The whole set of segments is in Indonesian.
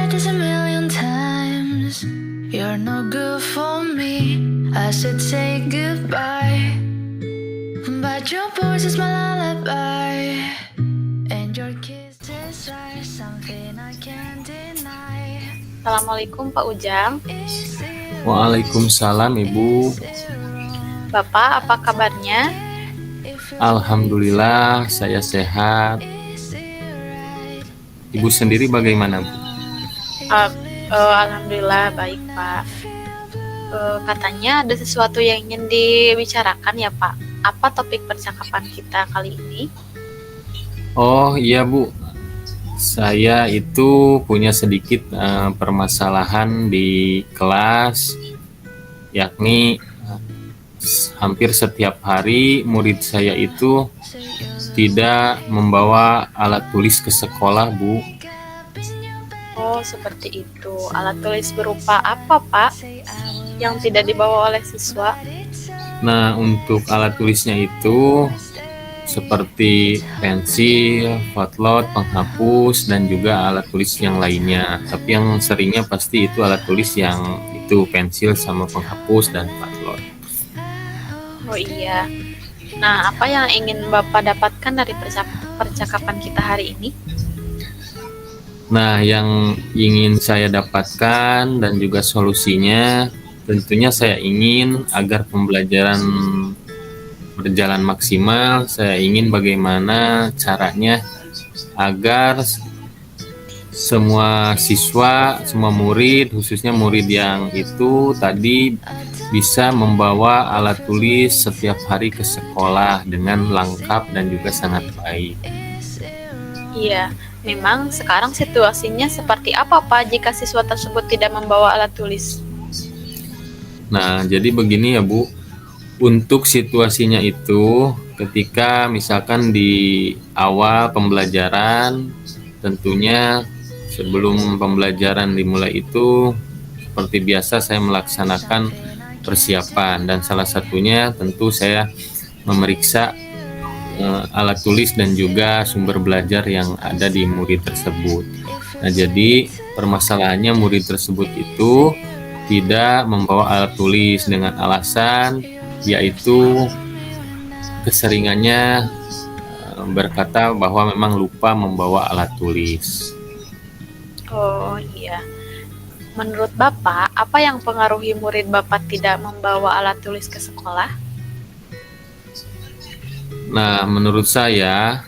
said this a million times. You're no good for me. I should say goodbye. But your voice is my lullaby. And your kisses are something I can't deny. Assalamualaikum Pak Ujang. Waalaikumsalam Ibu. Bapak, apa kabarnya? Alhamdulillah saya sehat. Ibu sendiri bagaimana, Bu? Alhamdulillah baik Pak. Katanya ada sesuatu yang ingin dibicarakan ya Pak. Apa topik percakapan kita kali ini? Oh iya Bu, saya itu punya sedikit permasalahan di kelas, yakni hampir setiap hari murid saya itu tidak membawa alat tulis ke sekolah, Bu. Oh, seperti itu. Alat tulis berupa apa Pak yang tidak dibawa oleh siswa? Nah, untuk alat tulisnya itu seperti pensil, potlot, penghapus, dan juga alat tulis yang lainnya. Tapi yang seringnya pasti itu alat tulis yang itu pensil sama penghapus dan potlot. Oh iya. Nah, apa yang ingin Bapak dapatkan dari percakapan kita hari ini? Nah, yang ingin saya dapatkan dan juga solusinya, tentunya saya ingin agar pembelajaran berjalan maksimal. Saya ingin bagaimana caranya agar semua siswa, semua murid, khususnya murid yang itu tadi bisa membawa alat tulis setiap hari ke sekolah dengan lengkap dan juga sangat baik. Iya, memang sekarang situasinya seperti apa Pak jika siswa tersebut tidak membawa alat tulis? Nah, jadi begini ya Bu, untuk situasinya itu ketika misalkan di awal pembelajaran, tentunya sebelum pembelajaran dimulai itu seperti biasa saya melaksanakan persiapan, dan salah satunya tentu saya memeriksa alat tulis dan juga sumber belajar yang ada di murid tersebut. Nah, jadi permasalahannya murid tersebut itu tidak membawa alat tulis dengan alasan yaitu keseringannya berkata bahwa memang lupa membawa alat tulis. Oh iya. Menurut Bapak, apa yang pengaruhi murid Bapak tidak membawa alat tulis ke sekolah? Nah, menurut saya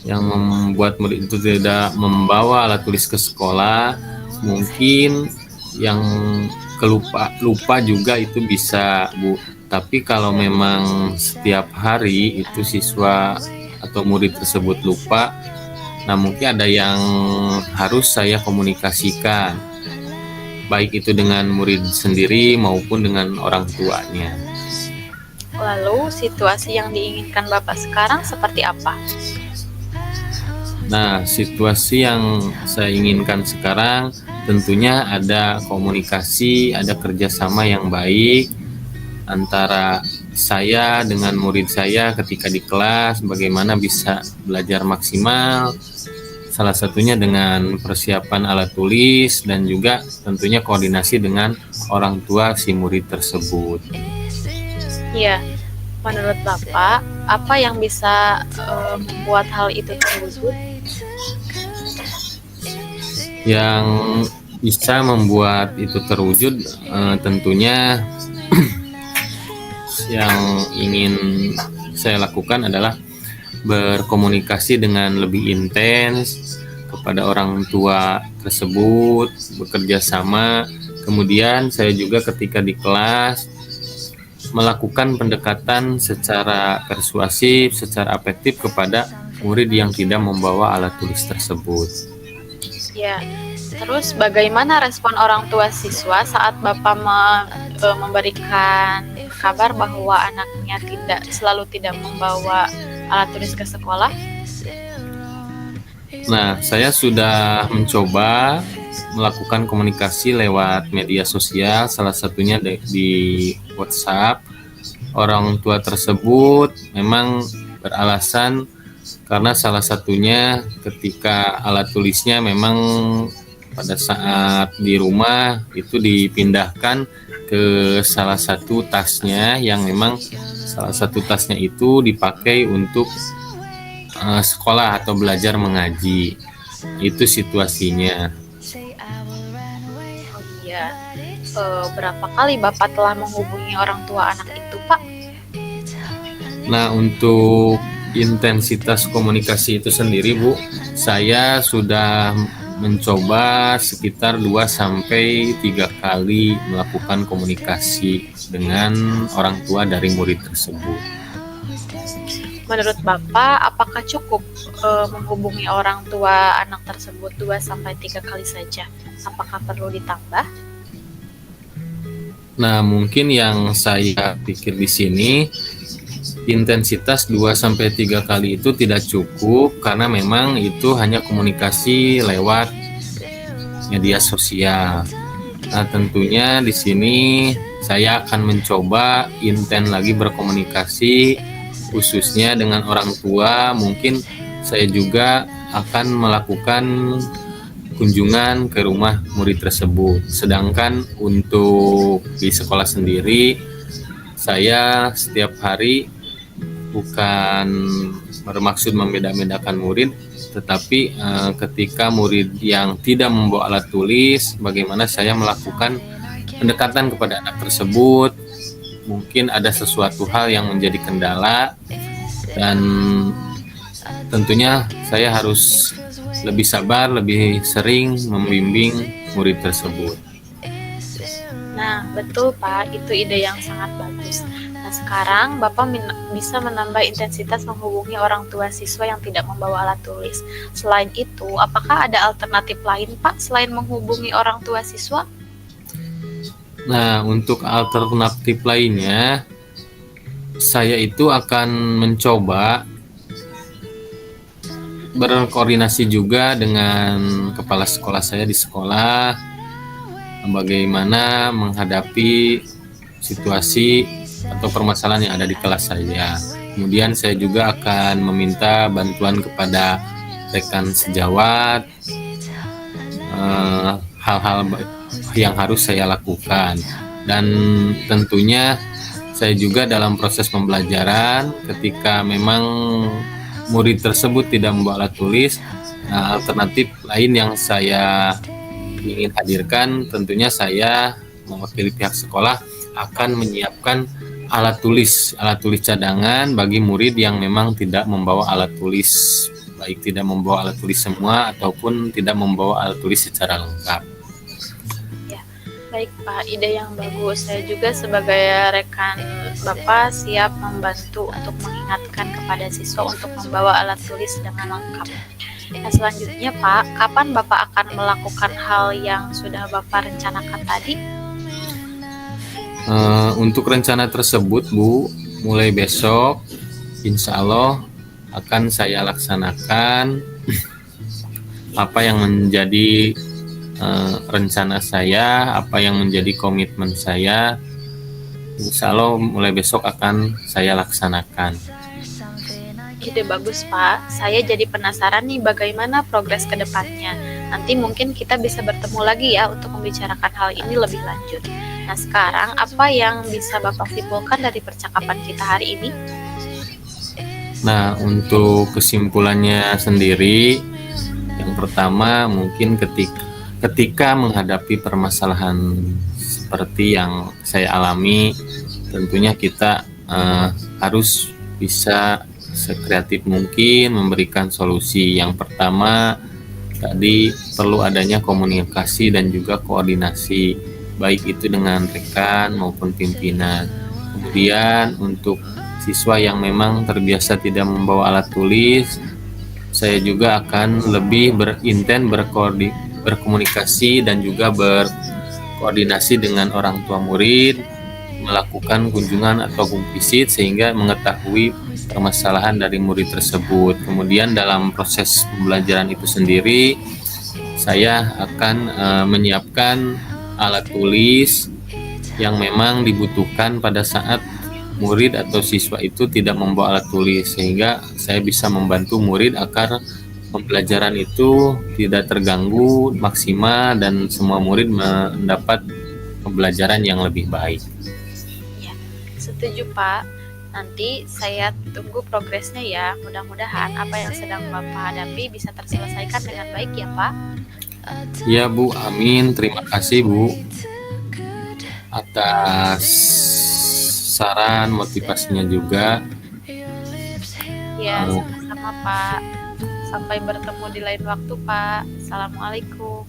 yang membuat murid itu tidak membawa alat tulis ke sekolah, mungkin yang lupa juga itu bisa, Bu. Tapi kalau memang setiap hari itu siswa atau murid tersebut lupa, nah mungkin ada yang harus saya komunikasikan, baik itu dengan murid sendiri maupun dengan orang tuanya. Lalu, situasi yang diinginkan Bapak sekarang seperti apa? Nah, situasi yang saya inginkan sekarang tentunya ada komunikasi, ada kerjasama yang baik antara saya dengan murid saya ketika di kelas, bagaimana bisa belajar maksimal, salah satunya dengan persiapan alat tulis dan juga tentunya koordinasi dengan orang tua si murid tersebut. Ya, menurut Bapak, apa yang bisa membuat hal itu terwujud? Yang bisa membuat itu terwujud tentunya yang ingin saya lakukan adalah berkomunikasi dengan lebih intens kepada orang tua tersebut, bekerja sama. Kemudian saya juga ketika di kelas melakukan pendekatan secara persuasif, secara afektif kepada murid yang tidak membawa alat tulis tersebut. Ya, terus bagaimana respon orang tua siswa saat Bapak memberikan kabar bahwa anaknya selalu tidak membawa alat tulis ke sekolah? Nah, saya sudah mencoba melakukan komunikasi lewat media sosial, salah satunya di WhatsApp. Orang tua tersebut memang beralasan karena salah satunya ketika alat tulisnya memang pada saat di rumah itu dipindahkan ke salah satu tasnya, yang memang salah satu tasnya itu dipakai untuk sekolah atau belajar mengaji. Itu situasinya. Oh iya. Berapa kali Bapak telah menghubungi orang tua anak itu, Pak? Nah, untuk intensitas komunikasi itu sendiri, Bu, saya sudah mencoba sekitar 2-3 kali melakukan komunikasi dengan orang tua dari murid tersebut. Menurut Bapak, apakah cukup menghubungi orang tua anak tersebut 2-3 kali saja? Apakah perlu ditambah? Nah, mungkin yang saya pikir di sini intensitas 2-3 kali itu tidak cukup, karena memang itu hanya komunikasi lewat media sosial. Nah, tentunya di sini saya akan mencoba intens lagi berkomunikasi, khususnya dengan orang tua. Mungkin saya juga akan melakukan kunjungan ke rumah murid tersebut. Sedangkan untuk di sekolah sendiri, saya setiap hari bukan bermaksud membeda-bedakan murid, tetapi ketika murid yang tidak membawa alat tulis, bagaimana saya melakukan pendekatan kepada anak tersebut. Mungkin ada sesuatu hal yang menjadi kendala, dan tentunya saya harus lebih sabar, lebih sering membimbing murid tersebut. Nah, betul Pak, itu ide yang sangat bagus. Nah, sekarang Bapak bisa menambah intensitas menghubungi orang tua siswa yang tidak membawa alat tulis. Selain itu, apakah ada alternatif lain Pak selain menghubungi orang tua siswa? Nah, untuk alternatif lainnya, saya itu akan mencoba berkoordinasi juga dengan kepala sekolah saya di sekolah, bagaimana menghadapi situasi atau permasalahan yang ada di kelas saya. Kemudian saya juga akan meminta bantuan kepada rekan sejawat, hal-hal yang harus saya lakukan. Dan tentunya saya juga dalam proses pembelajaran, ketika memang murid tersebut tidak membawa alat tulis, alternatif lain yang saya ingin hadirkan, tentunya saya mewakili pihak sekolah akan menyiapkan alat tulis cadangan bagi murid yang memang tidak membawa alat tulis, baik tidak membawa alat tulis semua ataupun tidak membawa alat tulis secara lengkap. Ya, baik Pak, ide yang bagus. Saya juga sebagai rekan Bapak siap membantu untuk mengingatkan kepada siswa untuk membawa alat tulis dengan lengkap. Nah, selanjutnya Pak, kapan Bapak akan melakukan hal yang sudah Bapak rencanakan tadi? Untuk rencana tersebut, Bu, mulai besok insya Allah akan saya laksanakan apa yang menjadi rencana saya, apa yang menjadi komitmen saya. Insya Allah mulai besok akan saya laksanakan. Ide bagus Pak, saya jadi penasaran nih bagaimana progres ke depannya. Nanti mungkin kita bisa bertemu lagi ya untuk membicarakan hal ini lebih lanjut. Nah, sekarang apa yang bisa Bapak simpulkan dari percakapan kita hari ini? Nah, untuk kesimpulannya sendiri, yang pertama mungkin ketika menghadapi permasalahan seperti yang saya alami, tentunya kita harus bisa sekreatif mungkin memberikan solusi. Yang pertama tadi perlu adanya komunikasi dan juga koordinasi, baik itu dengan rekan maupun pimpinan. Kemudian untuk siswa yang memang terbiasa tidak membawa alat tulis, saya juga akan lebih berintens berkomunikasi dan juga berkoordinasi dengan orang tua murid, melakukan kunjungan atau home visit sehingga mengetahui permasalahan dari murid tersebut. Kemudian dalam proses pembelajaran itu sendiri, saya akan menyiapkan alat tulis yang memang dibutuhkan pada saat murid atau siswa itu tidak membawa alat tulis, sehingga saya bisa membantu murid agar pembelajaran itu tidak terganggu maksimal dan semua murid mendapat pembelajaran yang lebih baik. Ya, setuju Pak. Nanti saya tunggu progresnya ya. Mudah-mudahan apa yang sedang Bapak hadapi bisa terselesaikan dengan baik ya Pak. Ya Bu, amin. Terima kasih Bu atas saran motivasinya juga. Ya, sama-sama Pak. Sampai bertemu di lain waktu Pak. Assalamualaikum.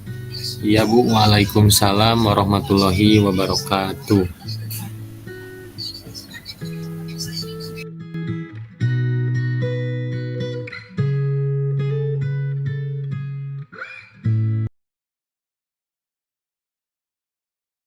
Iya Bu, waalaikumsalam warahmatullahi wabarakatuh.